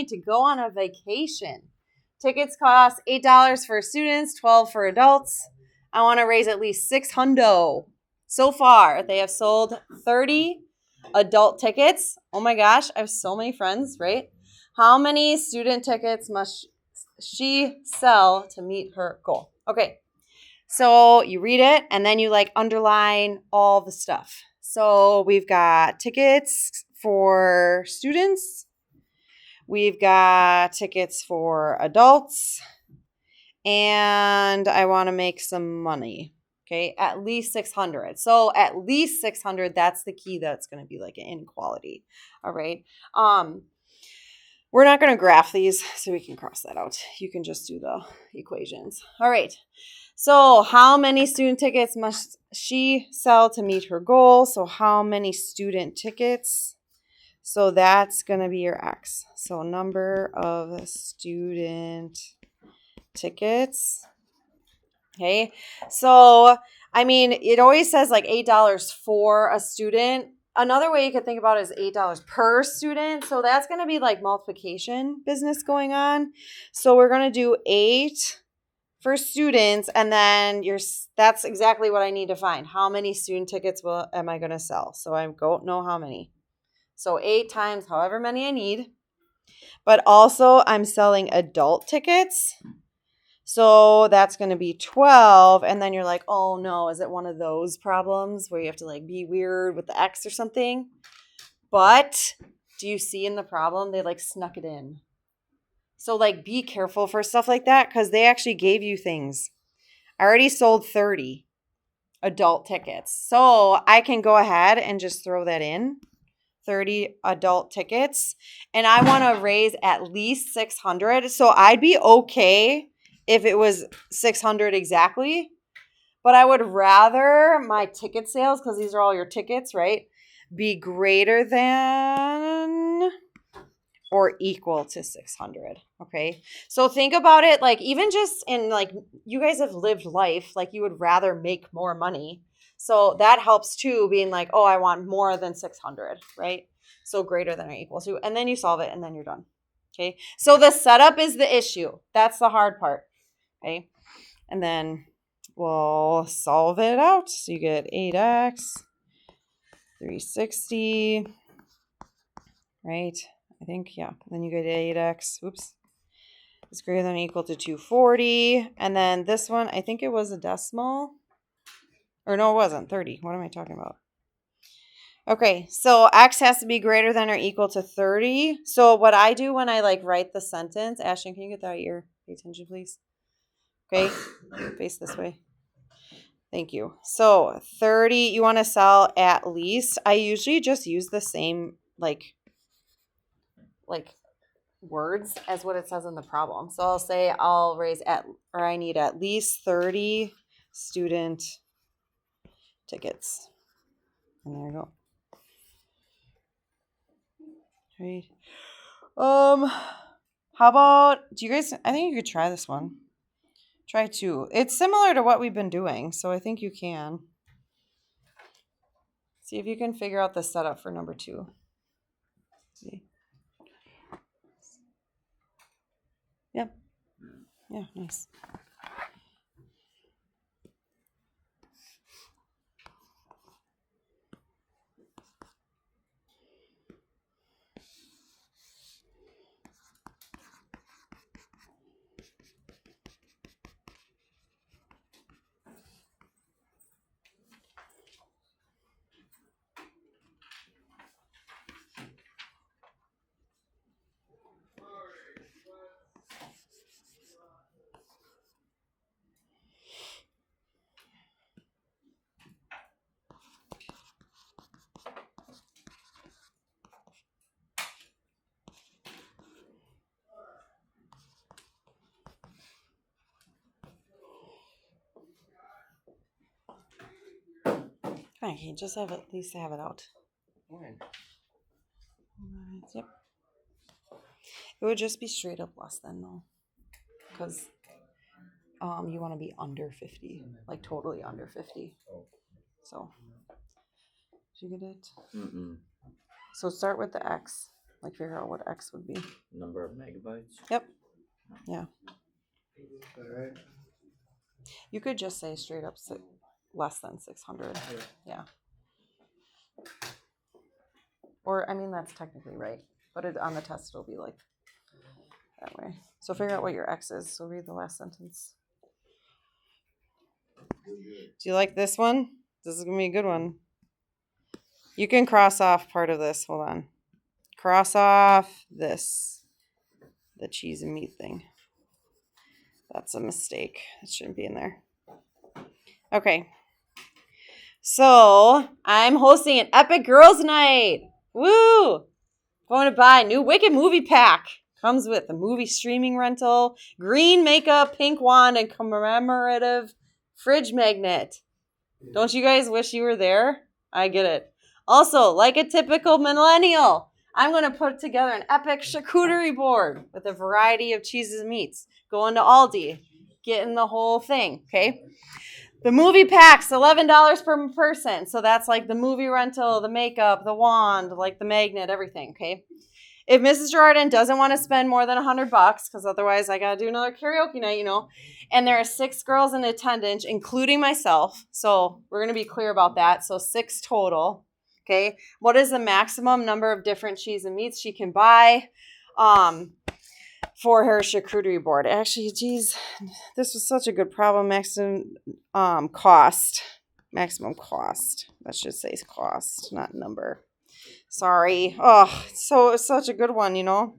money to go on a vacation. Tickets cost $8 for students, $12 for adults. I want to raise at least $600. So far, they have sold 30 adult tickets. Oh my gosh, I have so many friends, right? How many student tickets must she sell to meet her goal? Okay, so you read it and then you like underline all the stuff. So we've got tickets for students. We've got tickets for adults. And I want to make some money. Okay, at least 600. So at least 600, that's the key. That's going to be like an inequality. All right. We're not going to graph these, so we can cross that out. You can just do the equations. All right. So how many student tickets must she sell to meet her goal? So how many student tickets? So that's going to be your X. So number of student tickets. Okay. So, I mean, it always says like $8 for a student. Another way you could think about it is $8 per student. So that's going to be like multiplication business going on. So we're going to do 8 for students, and then that's exactly what I need to find. How many student tickets am I going to sell? So I don't know how many. So 8 times however many I need. But also I'm selling adult tickets. So that's going to be 12. And then you're like, oh no, is it one of those problems where you have to like be weird with the X or something? But do you see in the problem, they like snuck it in. So like be careful for stuff like that because they actually gave you things. I already sold 30 adult tickets. So I can go ahead and just throw that in. 30 adult tickets. And I want to raise at least 600. So I'd be okay if it was 600 exactly, but I would rather my ticket sales, because these are all your tickets, right, be greater than or equal to 600. Okay. So think about it like even just in like you guys have lived life like you would rather make more money. So that helps too, being like, oh, I want more than 600, right? So greater than or equal to, and then you solve it and then you're done. Okay. So the setup is the issue. That's the hard part. Okay. And then we'll solve it out. So you get 8x, 360, right? I think, yeah. Then you get 8x. Oops. It's greater than or equal to 240. And then this one, I think it was a decimal. Or no, it wasn't. 30. What am I talking about? Okay, so x has to be greater than or equal to 30. So what I do when I like write the sentence, Ashton, can you get that ear? Pay attention, please. Okay, face this way. Thank you. So 30, you want to sell at least. I usually just use the same like words as what it says in the problem. So I'll say I need at least 30 student tickets. And there you go. Right. How about, I think you could try this one. Try 2. It's similar to what we've been doing, so I think you can. See if you can figure out the setup for number 2. See? Yep. Yeah, nice. Okay, just have at least have it out. Fine. Yep. It would just be straight up less than though, because you want to be under 50, like totally under 50. So, did you get it? Mm-mm. So start with the X. Like figure out what X would be. Number of megabytes. Yep. Yeah. All right. You could just say straight up less than 600. Yeah. Or, I mean, that's technically right. But on the test, it'll be like that way. So figure out what your X is. So read the last sentence. Do you like this one? This is going to be a good one. You can cross off part of this. Hold on. Cross off this. The cheese and meat thing. That's a mistake. It shouldn't be in there. Okay. So, I'm hosting an epic girls' night. Woo! Going to buy new Wicked movie pack. Comes with a movie streaming rental, green makeup, pink wand, and commemorative fridge magnet. Don't you guys wish you were there? I get it. Also, like a typical millennial, I'm going to put together an epic charcuterie board with a variety of cheeses and meats. Going to Aldi, getting the whole thing, okay? The movie pack's $11 per person. So that's like the movie rental, the makeup, the wand, like the magnet, everything, okay? If Mrs. Jordan doesn't want to spend more than $100, because otherwise I got to do another karaoke night, you know, and there are 6 girls in attendance, including myself. So we're going to be clear about that. So 6 total, okay? What is the maximum number of different cheese and meats she can buy for her charcuterie board? Actually, geez, this was such a good problem. Maximum cost. That should say cost, not number. Sorry. Oh, it's such a good one, you know.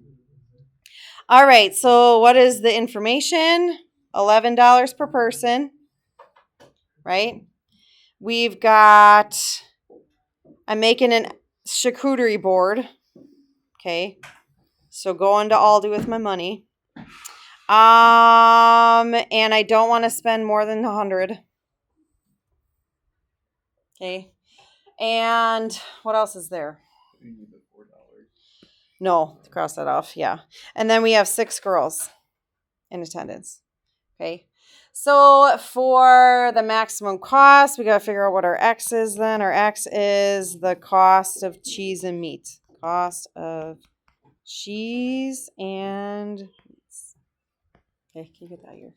All right. So what is the information? $11 per person, right? We've got, I'm making a charcuterie board. Okay. So going to Aldi with my money. And I don't want to spend more than 100. Okay. And what else is there? No, cross that off. Yeah. And then we have 6 girls in attendance. Okay. So for the maximum cost, we got to figure out what our X is then. Our X is the cost of cheese and meat. Cost of cheese and meats. Okay, can you get that here?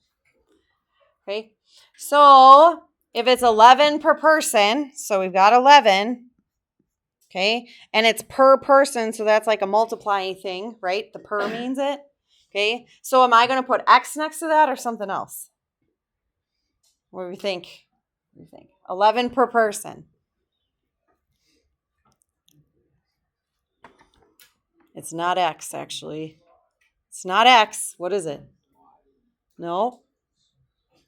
Okay. So if it's 11 per person, so we've got 11. Okay, and it's per person, so that's like a multiplying thing, right? The per means it. Okay, so am I going to put X next to that or something else? What do we think? 11 per person. It's not X, actually. It's not X. What is it? No.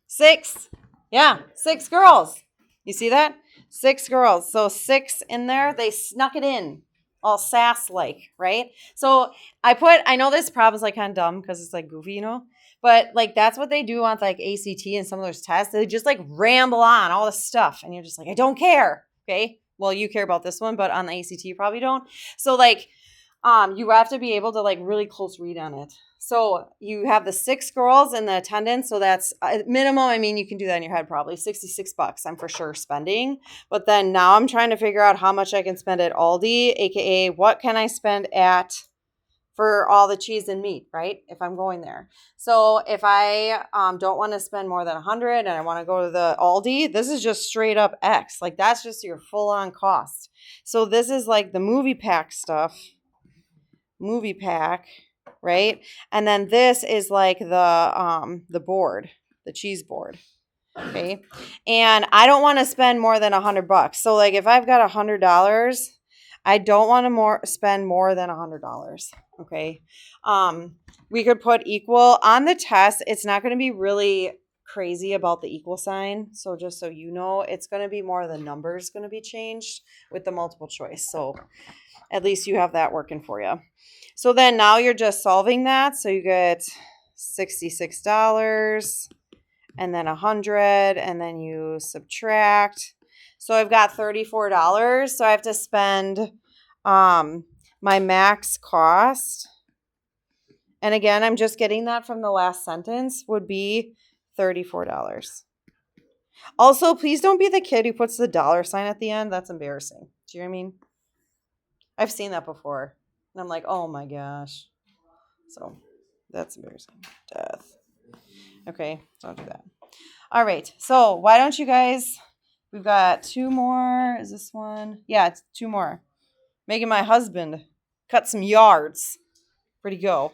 6. Yeah, 6 girls. You see that? 6 girls. So 6 in there. They snuck it in. All sass-like, right? So I know this problem's like kind of dumb because it's like goofy, you know? But like that's what they do on like ACT and some of those tests. They just like ramble on all this stuff. And you're just like, I don't care. Okay? Well, you care about this one, but on the ACT you probably don't. So like you have to be able to like really close read on it. So you have the 6 girls in the attendance. So that's minimum. I mean, you can do that in your head probably. $66 I'm for sure spending. But then now I'm trying to figure out how much I can spend at Aldi, aka what can I spend for all the cheese and meat, right? If I'm going there. So if I don't want to spend more than 100 and I want to go to the Aldi, this is just straight up X. Like that's just your full on cost. So this is like the movie pack stuff. Movie pack. Right? And then this is like the board, the cheese board. Okay. And I don't want to spend more than $100. So like if I've got $100, I don't want to spend more than $100. Okay. We could put equal on the test. It's not going to be really crazy about the equal sign. So just so you know, it's going to be more the numbers going to be changed with the multiple choice. So at least you have that working for you. So then now you're just solving that. So you get $66 and then 100 and then you subtract. So I've got $34. So I have to spend my max cost. And again, I'm just getting that from the last sentence would be $34. Also, please don't be the kid who puts the $ sign at the end. That's embarrassing. Do you know what I mean? I've seen that before. And I'm like, oh my gosh. So that's embarrassing. Death. Okay, don't do that. All right. So why don't you guys, we've got 2 more. Is this one? Yeah, it's 2 more. Making my husband cut some yards. Where'd he go?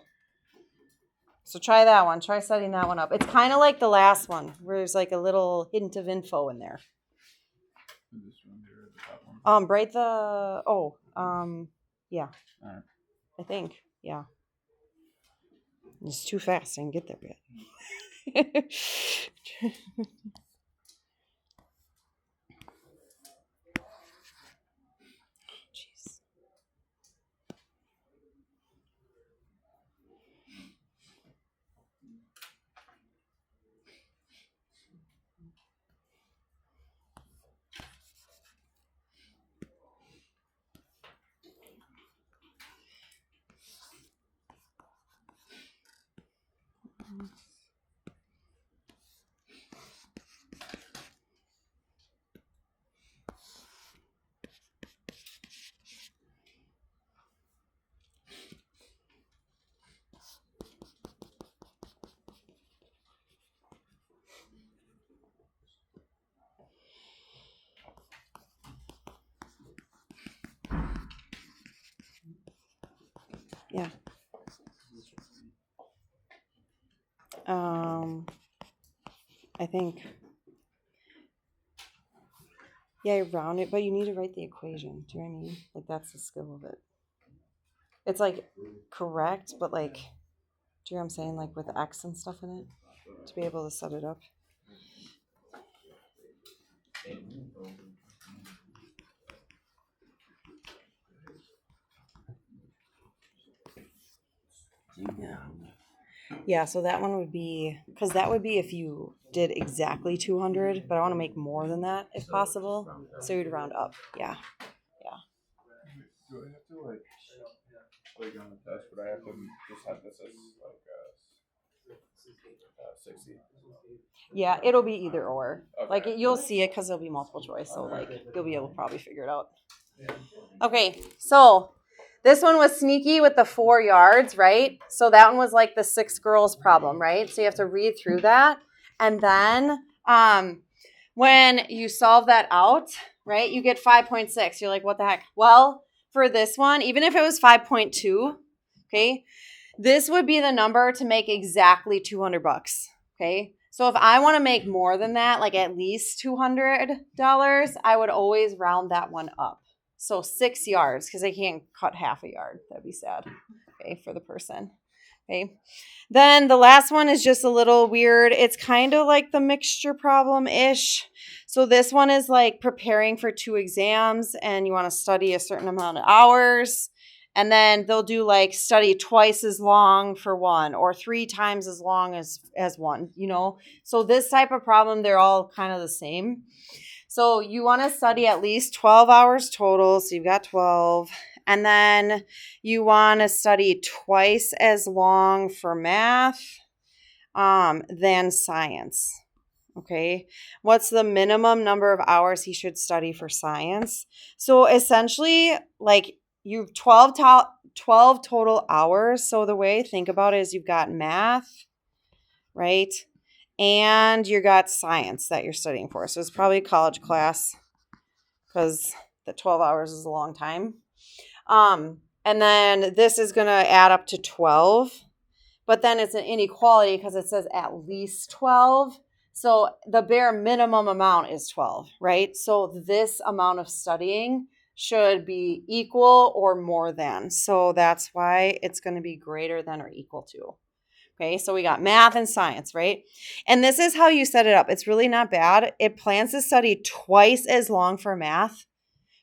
So try that one. Try setting that one up. It's kind of like the last one, where there's like a little hint of info in there. Right the yeah. All right. I think. Yeah. It's too fast. I didn't get there yet. Jeez. Yeah. I think. Yeah, you round it, but you need to write the equation. Do you know what I mean? Like, that's the skill of it. It's like correct, but like, do you know what I'm saying? Like with X and stuff in it to be able to set it up. Yeah, so that one would be, because that would be if you did exactly 200, but I want to make more than that if possible. So you'd round up. Yeah. Do I have to like on the test? But I have to just have this as like 60. Yeah, it'll be either or. Okay. Like you'll see it because there'll be multiple choice. So like you'll be able to probably figure it out. Okay, so this one was sneaky with the 4 yards, right? So that one was like the 6 girls problem, right? So you have to read through that. And then when you solve that out, right, you get 5.6. You're like, what the heck? Well, for this one, even if it was 5.2, okay, this would be the number to make exactly $200, okay? So if I want to make more than that, like at least $200, I would always round that one up. So 6 yards, because I can't cut half a yard. That'd be sad, okay, for the person. Okay. Then the last one is just a little weird. It's kind of like the mixture problem-ish. So this one is like preparing for 2 exams and you want to study a certain amount of hours. And then they'll do like study twice as long for one or 3 times as long as one, you know. So this type of problem, they're all kind of the same. So you want to study at least 12 hours total. So you've got 12. And then you want to study twice as long for math than science. Okay. What's the minimum number of hours he should study for science? So essentially, like you've 12 total hours. So the way I think about it is you've got math, right? And you got science that you're studying for. So it's probably a college class because the 12 hours is a long time. And then this is going to add up to 12. But then it's an inequality because it says at least 12. So the bare minimum amount is 12, right? So this amount of studying should be equal or more than. So that's why it's going to be greater than or equal to. Okay, so we got math and science, right? And this is how you set it up. It's really not bad. It plans to study twice as long for math,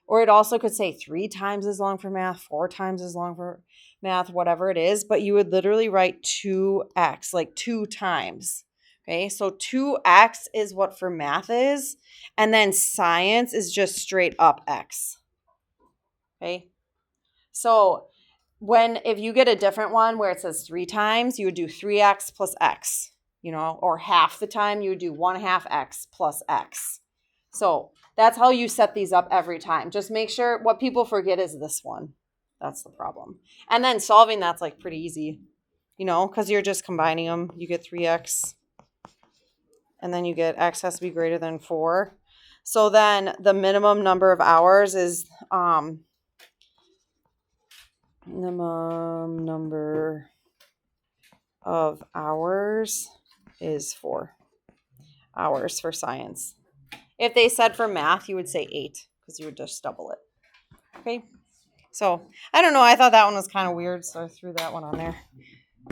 or it also could say 3 times as long for math, 4 times as long for math, whatever it is. But you would literally write 2x, like 2 times. Okay, so 2x is what for math is. And then science is just straight up x. Okay, so if you get a different one where it says 3 times, you would do 3x plus x, you know, or half the time you would do 1/2 x plus x. So that's how you set these up every time. Just make sure what people forget is this one. That's the problem. And then solving that's like pretty easy, you know, because you're just combining them. You get 3x, and then you get x has to be greater than 4. So then the minimum number of hours is minimum number of hours is 4 hours for science. If they said for math, you would say 8 because you would just double it. Okay. So I don't know. I thought that one was kind of weird, so I threw that one on there.